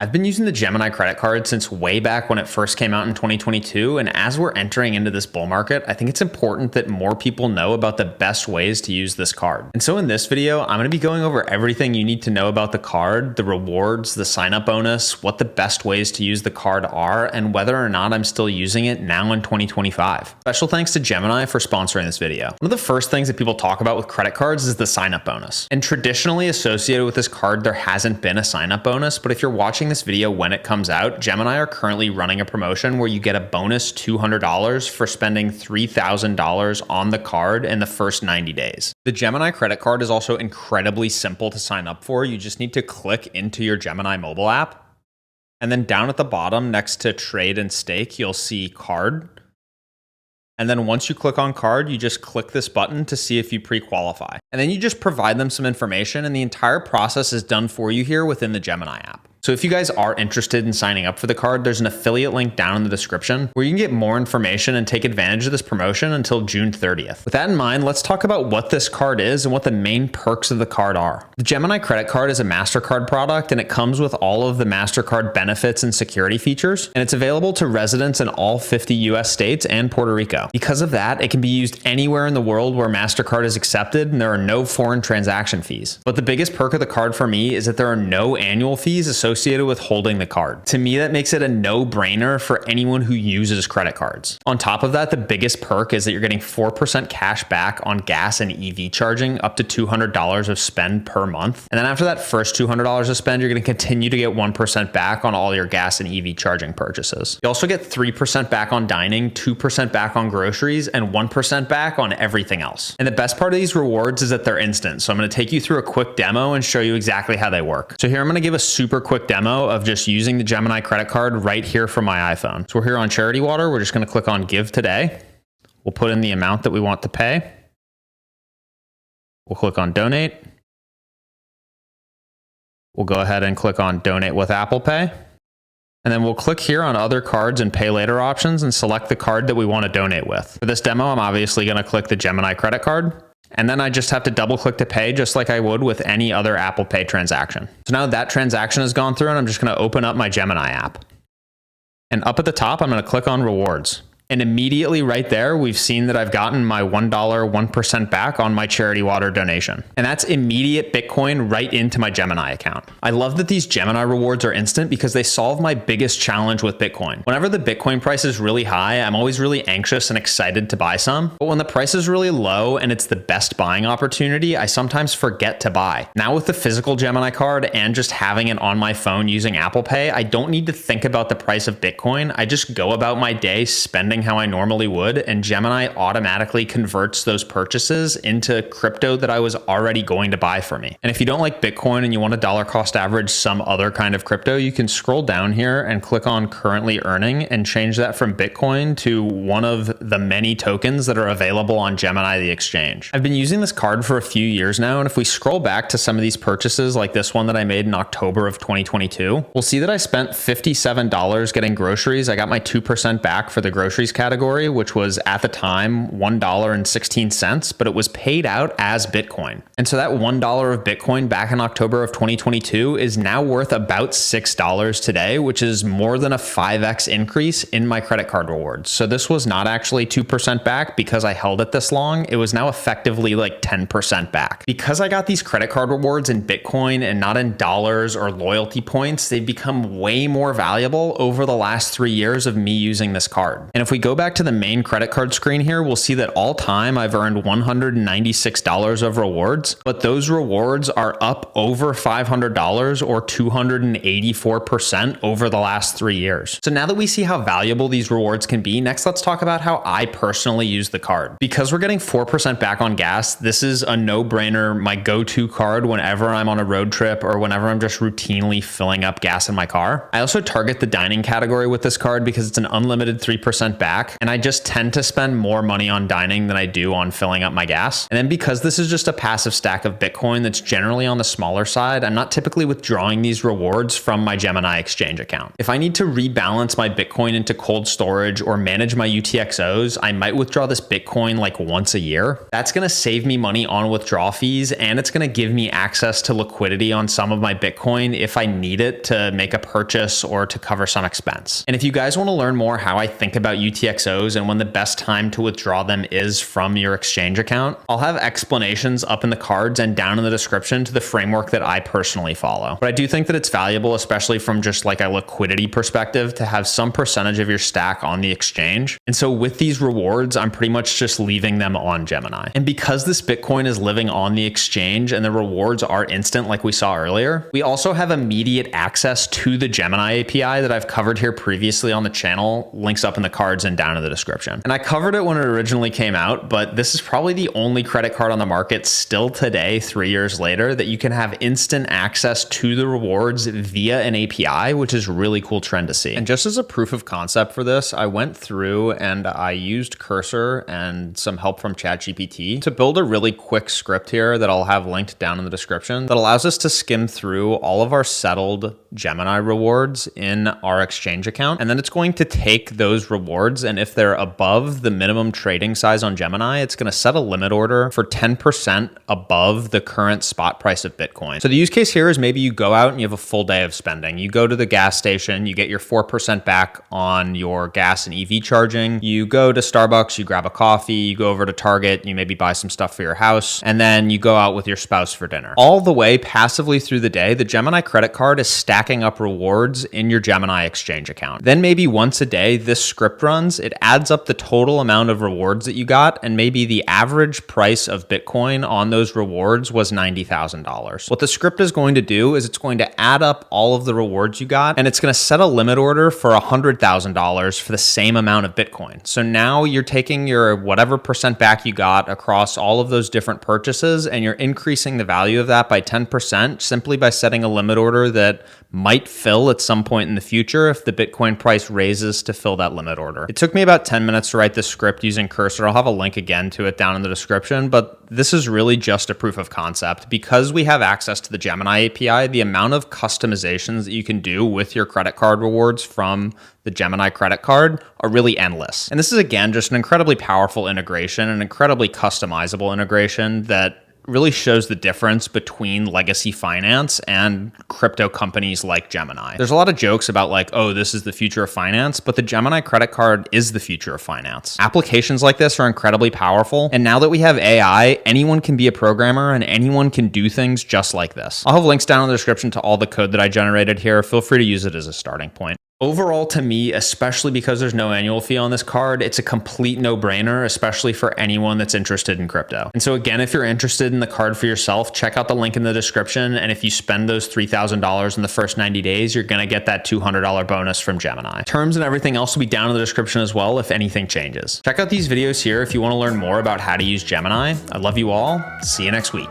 I've been using the Gemini credit card since way back when it first came out in 2022, and as we're entering into this bull market, I think it's important that more people know about the best ways to use this card. And so in this video, I'm going to be going over everything you need to know about the card, the rewards, the sign-up bonus, what the best ways to use the card are, and whether or not I'm still using it now in 2025. Special thanks to Gemini for sponsoring this video. One of the first things that people talk about with credit cards is the sign-up bonus. And traditionally associated with this card, there hasn't been a sign-up bonus, but if you're watching this video when it comes out, Gemini are currently running a promotion where you get a bonus $200 for spending $3,000 on the card in the first 90 days. The Gemini credit card is also incredibly simple to sign up for. You just need to click into your Gemini mobile app, and then down at the bottom next to trade and stake, you'll see card. And then once you click on card, you just click this button to see if you pre-qualify. And then you just provide them some information, and the entire process is done for you here within the Gemini app. So if you guys are interested in signing up for the card, there's an affiliate link down in the description where you can get more information and take advantage of this promotion until June 30th. With that in mind, let's talk about what this card is and what the main perks of the card are. The Gemini credit card is a MasterCard product, and it comes with all of the MasterCard benefits and security features, and it's available to residents in all 50 US states and Puerto Rico. Because of that, it can be used anywhere in the world where MasterCard is accepted, and there are no foreign transaction fees. But the biggest perk of the card for me is that there are no annual fees associated with holding the card. To me, that makes it a no-brainer for anyone who uses credit cards. On top of that, the biggest perk is that you're getting 4% cash back on gas and EV charging up to $200 of spend per month. And then after that first $200 of spend, you're going to continue to get 1% back on all your gas and EV charging purchases. You also get 3% back on dining, 2% back on groceries, and 1% back on everything else. And the best part of these rewards is that they're instant. So I'm going to take you through a quick demo and show you exactly how they work. So here I'm going to give a super quick demo of just using the Gemini credit card right here from my iPhone. So we're here on Charity Water. We're just going to click on Give Today. We'll put in the amount that we want to pay. We'll click on Donate. We'll go ahead and click on Donate with Apple Pay. And then we'll click here on Other Cards and Pay Later options and select the card that we want to donate with. For this demo, I'm obviously going to click the Gemini credit card. And then I just have to double click to pay just like I would with any other Apple Pay transaction. So now that transaction has gone through, and I'm just going to open up my Gemini app. And up at the top, I'm going to click on Rewards. And immediately right there, we've seen that I've gotten my $1, 1% back on my Charity Water donation. And that's immediate Bitcoin right into my Gemini account. I love that these Gemini rewards are instant because they solve my biggest challenge with Bitcoin. Whenever the Bitcoin price is really high, I'm always really anxious and excited to buy some. But when the price is really low and it's the best buying opportunity, I sometimes forget to buy. Now with the physical Gemini card and just having it on my phone using Apple Pay, I don't need to think about the price of Bitcoin. I just go about my day spending how I normally would, and Gemini automatically converts those purchases into crypto that I was already going to buy for me. And if you don't like Bitcoin and you want to dollar cost average some other kind of crypto, you can scroll down here and click on currently earning and change that from Bitcoin to one of the many tokens that are available on Gemini, the exchange. I've been using this card for a few years now, and if we scroll back to some of these purchases like this one that I made in October of 2022, we'll see that I spent $57 getting groceries. I got my 2% back for the groceries category, which was at the time $1.16, but it was paid out as Bitcoin. And so that $1 of Bitcoin back in October of 2022 is now worth about $6 today, which is more than a 5x increase in my credit card rewards. So this was not actually 2% back because I held it this long. It was now effectively like 10% back. Because I got these credit card rewards in Bitcoin and not in dollars or loyalty points, they've become way more valuable over the last 3 years of me using this card. And if we go back to the main credit card screen here, we'll see that all time I've earned $196 of rewards, but those rewards are up over $500 or 284% over the last 3 years. So now that we see how valuable these rewards can be, next let's talk about how I personally use the card. Because we're getting 4% back on gas, this is a no-brainer, my go-to card whenever I'm on a road trip or whenever I'm just routinely filling up gas in my car. I also target the dining category with this card because it's an unlimited 3% back stack, and I just tend to spend more money on dining than I do on filling up my gas. And then because this is just a passive stack of Bitcoin that's generally on the smaller side, I'm not typically withdrawing these rewards from my Gemini exchange account. If I need to rebalance my Bitcoin into cold storage or manage my UTXOs, I might withdraw this Bitcoin like once a year. That's going to save me money on withdrawal fees, and it's going to give me access to liquidity on some of my Bitcoin if I need it to make a purchase or to cover some expense. And if you guys want to learn more how I think about UTXOs and when the best time to withdraw them is from your exchange account, I'll have explanations up in the cards and down in the description to the framework that I personally follow. But I do think that it's valuable, especially from just like a liquidity perspective, to have some percentage of your stack on the exchange. And so with these rewards, I'm pretty much just leaving them on Gemini. And because this Bitcoin is living on the exchange and the rewards are instant like we saw earlier, we also have immediate access to the Gemini API that I've covered here previously on the channel. Links up in the cards and down in the description. And I covered it when it originally came out, but this is probably the only credit card on the market still today, 3 years later, that you can have instant access to the rewards via an API, which is a really cool trend to see. And just as a proof of concept for this, I went through and I used Cursor and some help from ChatGPT to build a really quick script here that I'll have linked down in the description that allows us to skim through all of our settled Gemini rewards in our exchange account. And then it's going to take those rewards, and if they're above the minimum trading size on Gemini, it's going to set a limit order for 10% above the current spot price of Bitcoin. So the use case here is maybe you go out and you have a full day of spending. You go to the gas station, you get your 4% back on your gas and EV charging. You go to Starbucks, you grab a coffee, you go over to Target, you maybe buy some stuff for your house, and then you go out with your spouse for dinner. All the way passively through the day, the Gemini credit card is stacking up rewards in your Gemini exchange account. Then maybe once a day, this script runs, it adds up the total amount of rewards that you got, and maybe the average price of Bitcoin on those rewards was $90,000. What the script is going to do is it's going to add up all of the rewards you got, and it's going to set a limit order for $100,000 for the same amount of Bitcoin. So now you're taking your whatever percent back you got across all of those different purchases, and you're increasing the value of that by 10% simply by setting a limit order that might fill at some point in the future if the Bitcoin price raises to fill that limit order. It took me about 10 minutes to write this script using Cursor. I'll have a link again to it down in the description, but this is really just a proof of concept. Because we have access to the Gemini API, the amount of customizations that you can do with your credit card rewards from the Gemini credit card are really endless. And this is, again, just an incredibly powerful integration, an incredibly customizable integration that really shows the difference between legacy finance and crypto companies like Gemini. There's a lot of jokes about like, oh, this is the future of finance, but the Gemini credit card is the future of finance. Applications like this are incredibly powerful. And now that we have AI, anyone can be a programmer and anyone can do things just like this. I'll have links down in the description to all the code that I generated here. Feel free to use it as a starting point. Overall, to me, especially because there's no annual fee on this card, it's a complete no-brainer, especially for anyone that's interested in crypto. And so again, if you're interested in the card for yourself, check out the link in the description. And if you spend those $3,000 in the first 90 days, you're going to get that $200 bonus from Gemini. Terms and everything else will be down in the description as well if anything changes. Check out these videos here if you want to learn more about how to use Gemini. I love you all. See you next week.